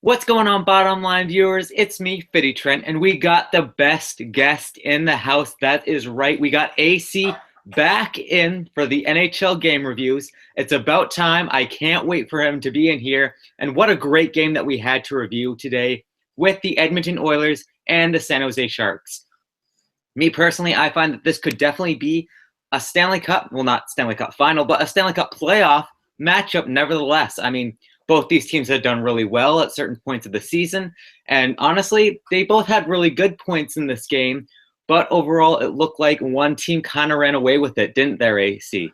What's going on, bottom line viewers? It's me, Fitty Trent, and we got the best guest in the house. That is right. We got AC back in for the NHL game reviews. It's about time. I can't wait for him to be in here. And what a great game that we had to review today with the Edmonton Oilers and the San Jose Sharks. Me personally, I find that this could definitely be a Stanley Cup, well, not Stanley Cup final, but a Stanley Cup playoff matchup nevertheless. I mean, both these teams had done really well at certain points of the season. And honestly, they both had really good points in this game. But overall, it looked like one team kind of ran away with it, didn't there, AC?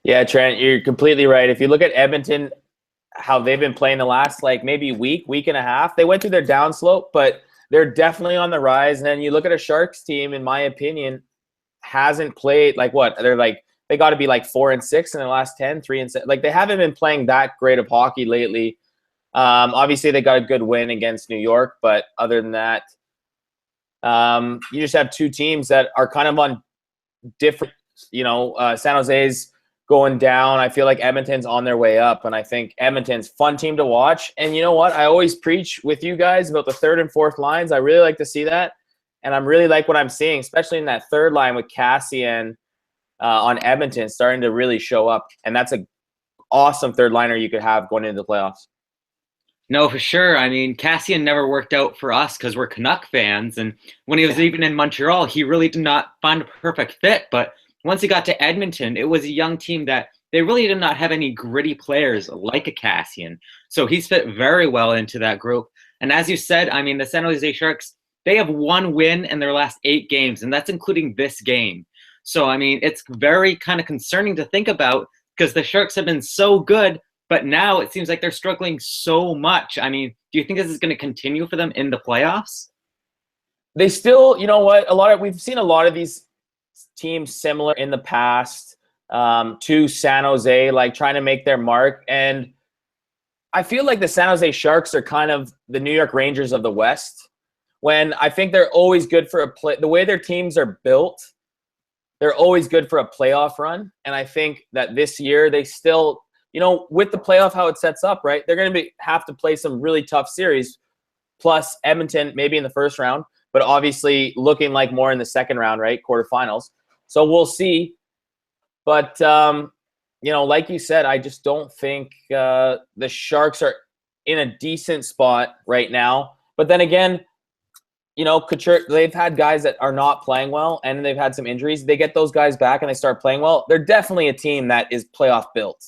Yeah, Trent, you're completely right. If you look at Edmonton, how they've been playing the last maybe week and a half, they went through their downslope, but they're definitely on the rise. And then you look at a Sharks team, in my opinion, hasn't played they got to be 4-6 in the last 10, 3-7. They haven't been playing that great of hockey lately. Obviously, they got a good win against New York, but other than that, you just have two teams that are kind of on different. San Jose's going down. I feel like Edmonton's on their way up, and I think Edmonton's fun team to watch. And you know what? I always preach with you guys about the third and fourth lines. I really like to see that, and I really like what I'm seeing, especially in that third line with Cassian on Edmonton starting to really show up. And that's an awesome third liner you could have going into the playoffs. No, for sure. I mean, Cassian never worked out for us because we're Canuck fans. And when he was even in Montreal, he really did not find a perfect fit. But once he got to Edmonton, it was a young team that they really did not have any gritty players like a Cassian. So he's fit very well into that group. And as you said, I mean, the San Jose Sharks, they have one win in their last 8 games, and that's including this game. So, I mean, it's very kind of concerning to think about because the Sharks have been so good, but now it seems like they're struggling so much. I mean, do you think this is going to continue for them in the playoffs? They still, you know what, we've seen a lot of these teams similar in the past to San Jose, trying to make their mark. And I feel like the San Jose Sharks are kind of the New York Rangers of the West, when I think they're always good for a play. The way their teams are built, they're always good for a playoff run. And I think that this year they still, with the playoff, how it sets up, right, they're going to have to play some really tough series, plus Edmonton maybe in the first round, but obviously looking like more in the second round, right, quarterfinals. So we'll see. But, like you said, I just don't think the Sharks are in a decent spot right now. But then again, Couture, they've had guys that are not playing well, and they've had some injuries. They get those guys back and they start playing well. They're definitely a team that is playoff built.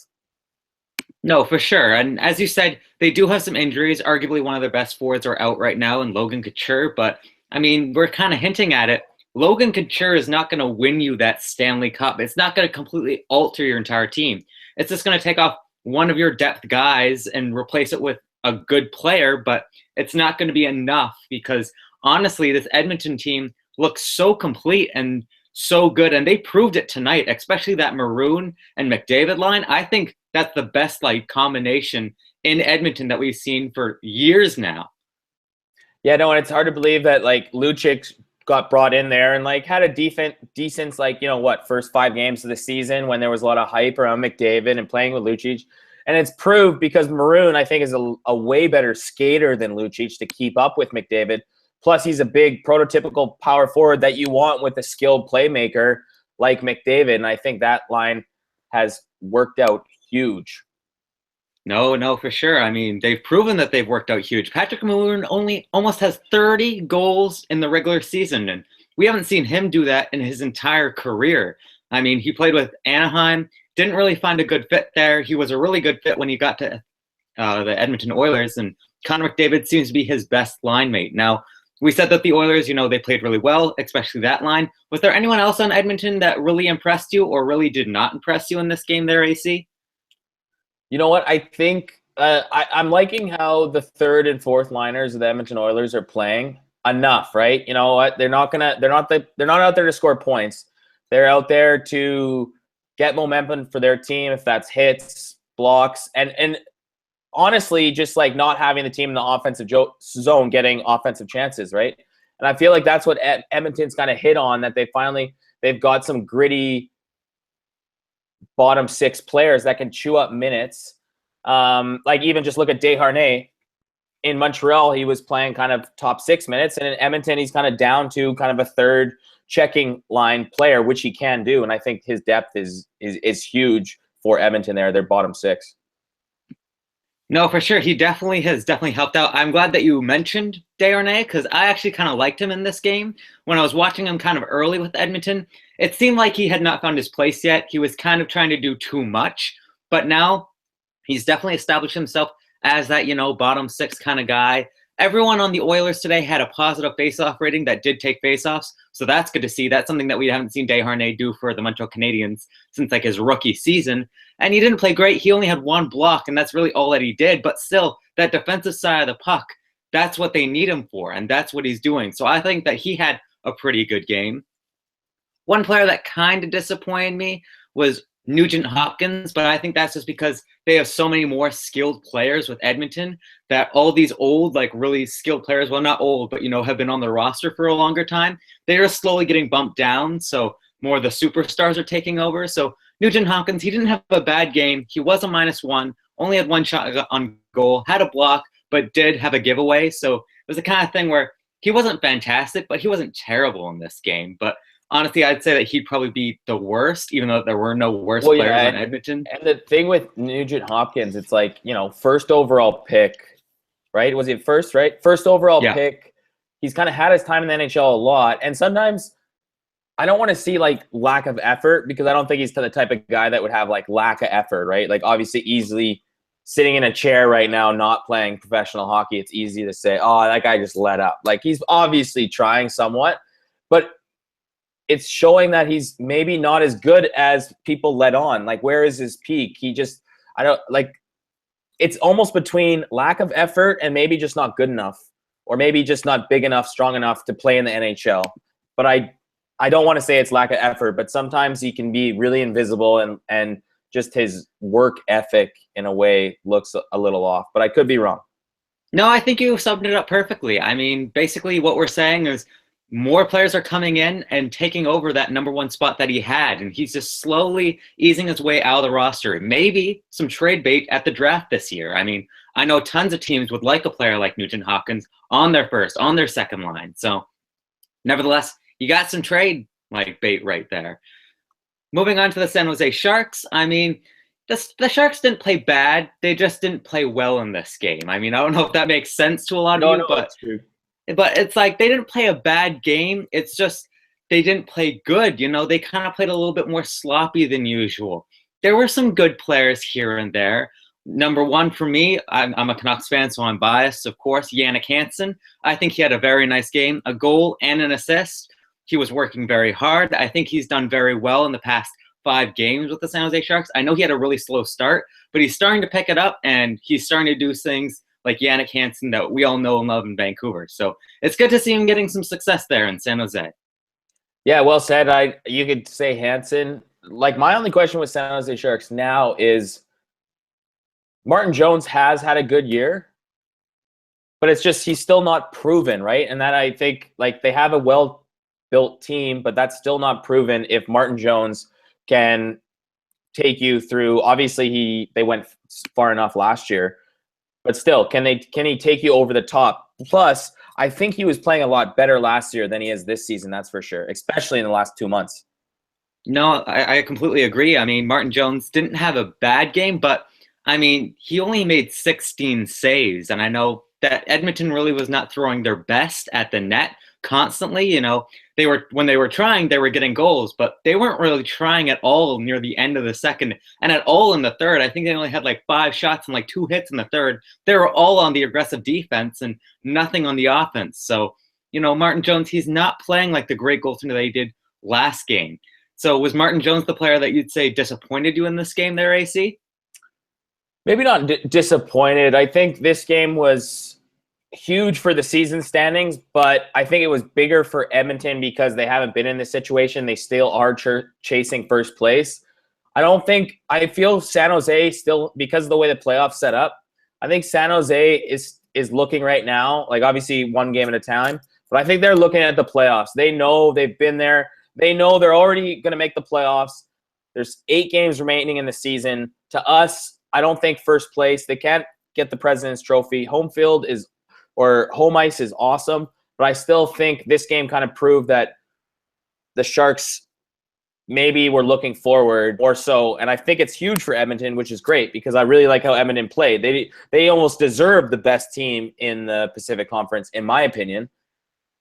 No, for sure. And as you said, they do have some injuries. Arguably one of their best forwards are out right now in Logan Couture. But, I mean, we're kind of hinting at it. Logan Couture is not going to win you that Stanley Cup. It's not going to completely alter your entire team. It's just going to take off one of your depth guys and replace it with a good player, but it's not going to be enough because honestly, this Edmonton team looks so complete and so good, and they proved it tonight, especially that Maroon and McDavid line. I think that's the best combination in Edmonton that we've seen for years now. Yeah, no, and it's hard to believe that Lucic got brought in there and had a decent first 5 games of the season when there was a lot of hype around McDavid and playing with Lucic. And it's proved because Maroon, I think, is a way better skater than Lucic to keep up with McDavid. Plus, he's a big prototypical power forward that you want with a skilled playmaker like McDavid. And I think that line has worked out huge. No, for sure. I mean, they've proven that they've worked out huge. Patrick Maroon almost has 30 goals in the regular season, and we haven't seen him do that in his entire career. I mean, he played with Anaheim, didn't really find a good fit there. He was a really good fit when he got to the Edmonton Oilers, and Connor McDavid seems to be his best line mate. Now, we said that the Oilers, they played really well, especially that line. Was there anyone else on Edmonton that really impressed you or really did not impress you in this game there, AC? You know what? I think I'm liking how the third and fourth liners of the Edmonton Oilers are playing enough, right? You know what? They're not out there to score points. They're out there to get momentum for their team, if that's hits, blocks, and honestly, just not having the team in the offensive zone getting offensive chances, right? And I feel like that's what Edmonton's kind of hit on, that they've got some gritty bottom 6 players that can chew up minutes. Even just look at Desharnais. in Montreal, he was playing kind of top 6 minutes, and in Edmonton, he's kind of down to kind of a third checking line player, which he can do. And I think his depth is huge for Edmonton there. They're bottom 6. No, for sure. He has helped out. I'm glad that you mentioned Desharnais because I actually kind of liked him in this game. When I was watching him kind of early with Edmonton, it seemed like he had not found his place yet. He was kind of trying to do too much, but now he's definitely established himself as that, bottom 6 kind of guy. Everyone on the Oilers today had a positive faceoff rating that did take faceoffs, so that's good to see. That's something that we haven't seen Desharnais do for the Montreal Canadiens since like his rookie season. And he didn't play great. He only had 1 block, and that's really all that he did. But still, that defensive side of the puck, that's what they need him for, and that's what he's doing. So I think that he had a pretty good game. One player that kind of disappointed me was Nugent Hopkins, but I think that's just because they have so many more skilled players with Edmonton that all these old, like really skilled players, well, not old, but, have been on the roster for a longer time. They're slowly getting bumped down, so more of the superstars are taking over. So Nugent Hopkins, he didn't have a bad game. He was a -1, only had 1 shot on goal, had a block, but did have a giveaway. So it was the kind of thing where he wasn't fantastic, but he wasn't terrible in this game. But honestly, I'd say that he'd probably be the worst, even though there were no worse players in Edmonton. And the thing with Nugent Hopkins, it's like, first overall pick, right? Was it first, right? First overall pick. He's kind of had his time in the NHL a lot. And sometimes I don't want to see like lack of effort because I don't think he's the type of guy that would have like lack of effort, right? Like obviously easily sitting in a chair right now, not playing professional hockey, it's easy to say, oh, that guy just let up. Like he's obviously trying somewhat, but it's showing that he's maybe not as good as people let on. Like, where is his peak? It's almost between lack of effort and maybe just not good enough, or maybe just not big enough, strong enough to play in the NHL. But I don't want to say it's lack of effort, but sometimes he can be really invisible and just his work ethic in a way looks a little off. But I could be wrong. No, I think you summed it up perfectly. I mean, basically what we're saying is more players are coming in and taking over that #1 spot that he had, and he's just slowly easing his way out of the roster. Maybe some trade bait at the draft this year. I mean, I know tons of teams would like a player like Nugent Hopkins on their first, on their second line. So, nevertheless, you got some trade like bait right there. Moving on to the San Jose Sharks. I mean, the Sharks didn't play bad. They just didn't play well in this game. I mean, I don't know if that makes sense to a lot of you, but that's true. But it's like they didn't play a bad game. It's just they didn't play good. They kind of played a little bit more sloppy than usual. There were some good players here and there. #1 for me, I'm a Canucks fan, so I'm biased, of course, Jannik Hansen. I think he had a very nice game, a goal and an assist. He was working very hard. I think he's done very well in the past 5 games with the San Jose Sharks. I know he had a really slow start, but he's starting to pick it up, and he's starting to do things like Jannik Hansen that we all know and love in Vancouver. So it's good to see him getting some success there in San Jose. Yeah, well said. You could say Hansen. Like, my only question with San Jose Sharks now is Martin Jones has had a good year, but it's just he's still not proven, right? And that I think, like, they have a well-built team, but that's still not proven if Martin Jones can take you through. Obviously, they went far enough last year. But still, can he take you over the top? Plus, I think he was playing a lot better last year than he is this season, that's for sure, especially in the last 2 months. No, I completely agree. I mean, Martin Jones didn't have a bad game, but, I mean, he only made 16 saves. And I know that Edmonton really was not throwing their best at the net constantly. When they were trying, they were getting goals, but they weren't really trying at all near the end of the second and at all in the third. I think they only had like 5 shots and like 2 hits in the third. They were all on the aggressive defense and nothing on the offense. So, Martin Jones, he's not playing like the great goaltender that he did last game. So was Martin Jones the player that you'd say disappointed you in this game there, AC? Maybe not disappointed. I think this game was huge for the season standings, but I think it was bigger for Edmonton because they haven't been in this situation. They still are chasing first place. I feel San Jose still, because of the way the playoffs set up, I think San Jose is looking right now, like obviously one game at a time, but I think they're looking at the playoffs. They know they've been there. They know they're already going to make the playoffs. There's 8 games remaining in the season. To us, I don't think first place. They can't get the President's Trophy. Home field is or home ice is awesome, but I still think this game kind of proved that the Sharks maybe were looking forward or so, and I think it's huge for Edmonton, which is great because I really like how Edmonton played. They almost deserve the best team in the Pacific Conference, in my opinion,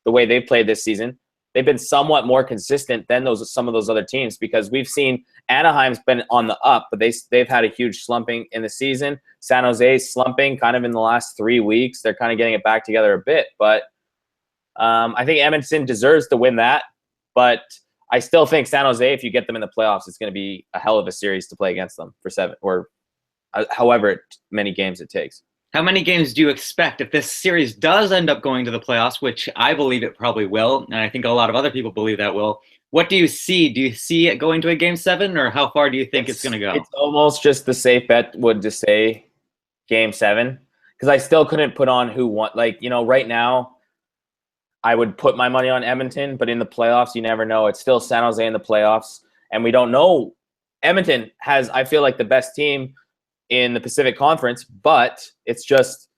the way they've played this season. They've been somewhat more consistent than some of those other teams because we've seen Anaheim's been on the up, but they've had a huge slumping in the season. San Jose's slumping kind of in the last 3 weeks. They're kind of getting it back together a bit, but I think Edmonton deserves to win that. But I still think San Jose, if you get them in the playoffs, it's going to be a hell of a series to play against them for 7 or however many games it takes. How many games do you expect if this series does end up going to the playoffs, which I believe it probably will, and I think a lot of other people believe that will? What do you see? Do you see it going to a Game 7, or how far do you think it's going to go? It's almost just the safe bet would just say Game 7 because I still couldn't put on who won. Like, right now, I would put my money on Edmonton, but in the playoffs, you never know. It's still San Jose in the playoffs, and we don't know. Edmonton has, I feel like, the best team in the Pacific Conference, but it's just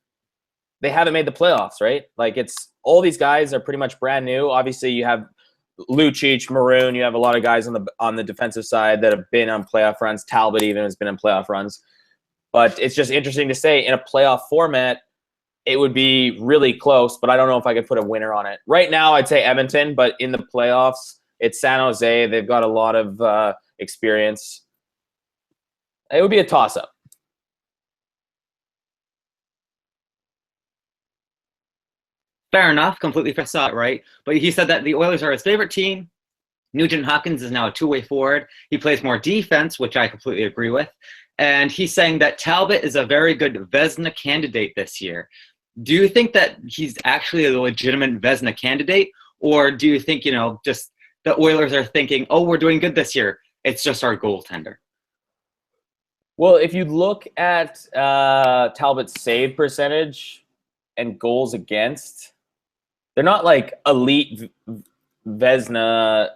they haven't made the playoffs, right? Like, it's all these guys are pretty much brand new. Obviously, you have Lucic, Maroon. You have a lot of guys on the defensive side that have been on playoff runs. Talbot even has been in playoff runs. But it's just interesting to say in a playoff format, it would be really close, but I don't know if I could put a winner on it. Right now, I'd say Edmonton, but in the playoffs, it's San Jose. They've got a lot of experience. It would be a toss-up. Fair enough. Completely fair, saw it right. But he said that the Oilers are his favorite team. Nugent Hopkins is now a two-way forward. He plays more defense, which I completely agree with. And he's saying that Talbot is a very good Vezina candidate this year. Do you think that he's actually a legitimate Vezina candidate? Or do you think, just the Oilers are thinking, oh, we're doing good this year. It's just our goaltender? Well, if you look at Talbot's save percentage and goals against, they're not like elite Vezina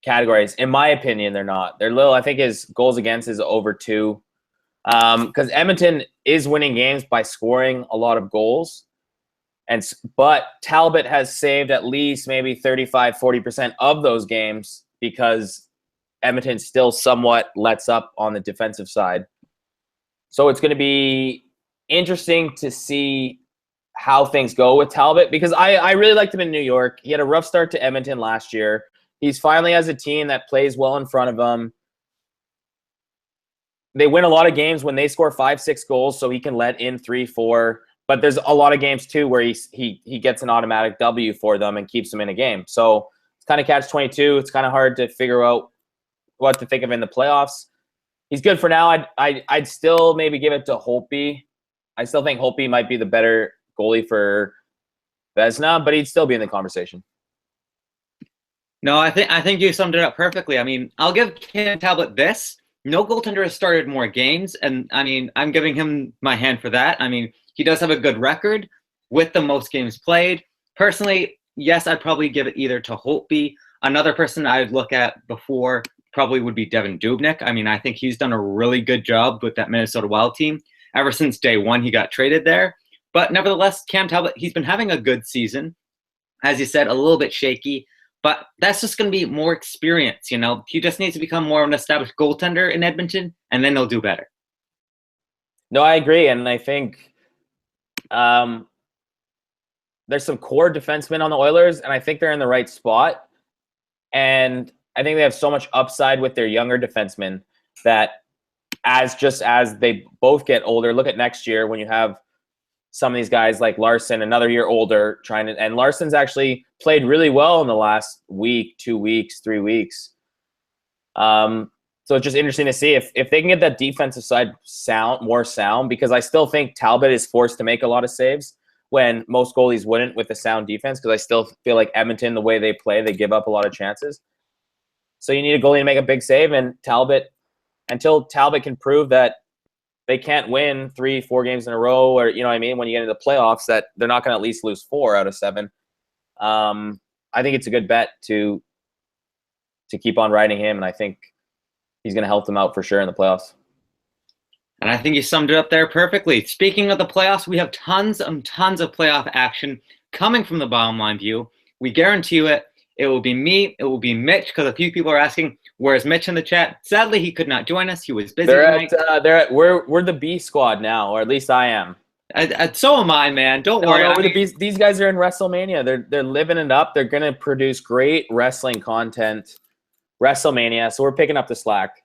categories. In my opinion, they're not. They're little. I think his goals against is over 2. Because Edmonton is winning games by scoring a lot of goals. But Talbot has saved at least maybe 35-40% of those games because Edmonton still somewhat lets up on the defensive side. So it's going to be interesting to see how things go with Talbot because I really liked him in New York. He had a rough start to Edmonton last year. He's finally has a team that plays well in front of him. They win a lot of games when they score 5-6 goals, so he can let in 3-4. But there's a lot of games too where he gets an automatic W for them and keeps them in a game. So it's kind of catch-22. It's kind of hard to figure out what to think of in the playoffs. He's good for now. I'd still maybe give it to Holtby. I still think Holtby might be the better goalie for Vezina, but he'd still be in the conversation. No, I think you summed it up perfectly. I mean, I'll give Cam Talbot this. No goaltender has started more games, and I mean, I'm giving him my hand for that. I mean, he does have a good record with the most games played. Personally, yes, I'd probably give it either to Holtby. Another person I'd look at before probably would be Devin Dubnyk. I mean, I think he's done a really good job with that Minnesota Wild team. Ever since day one, he got traded there. But nevertheless, Cam Talbot, he's been having a good season. As you said, a little bit shaky. But that's just going to be more experience, He just needs to become more of an established goaltender in Edmonton, and then he'll do better. No, I agree. And I think there's some core defensemen on the Oilers, and I think they're in the right spot. And I think they have so much upside with their younger defensemen that as they both get older, look at next year when you have some of these guys like Larson, another year older, and Larson's actually played really well in the last week, 2 weeks, 3 weeks. So it's just interesting to see if they can get that defensive side more sound, because I still think Talbot is forced to make a lot of saves when most goalies wouldn't with a sound defense, because I still feel like Edmonton, the way they play, they give up a lot of chances. So you need a goalie to make a big save, and until Talbot can prove that they can't win 3-4 games in a row, or when you get into the playoffs, that they're not going to at least lose 4 out of 7. I think it's a good bet to keep on riding him, and I think he's going to help them out for sure in the playoffs. And I think you summed it up there perfectly. Speaking of the playoffs, we have tons and tons of playoff action coming from the Bottom Line View. We guarantee you it. It will be me. It will be Mitch, because a few people are asking, where's Mitch in the chat? Sadly, he could not join us. He was busy tonight. We're the B squad now, or at least I am. So am I, man. Don't worry. No, these guys are in WrestleMania. They're living it up. They're gonna produce great wrestling content. WrestleMania, so we're picking up the slack.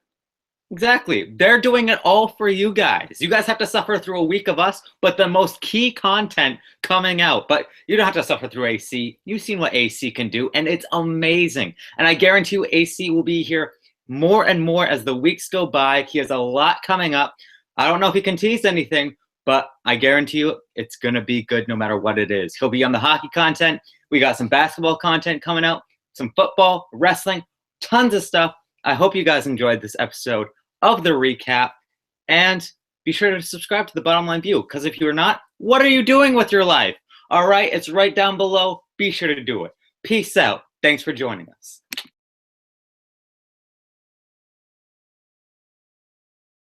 Exactly. They're doing it all for you guys. You guys have to suffer through a week of us, but the most key content coming out. But you don't have to suffer through AC. You've seen what AC can do, and it's amazing. And I guarantee you AC will be here more and more as the weeks go by. He has a lot coming up. I don't know if he can tease anything, but I guarantee you it's going to be good no matter what it is. He'll be on the hockey content. We got some basketball content coming out, some football, wrestling, tons of stuff. I hope you guys enjoyed this episode of the recap, and be sure to subscribe to the Bottom Line View, because if you're not, what are you doing with your life? All right, it's right down below. Be sure to do it. Peace out. Thanks for joining us.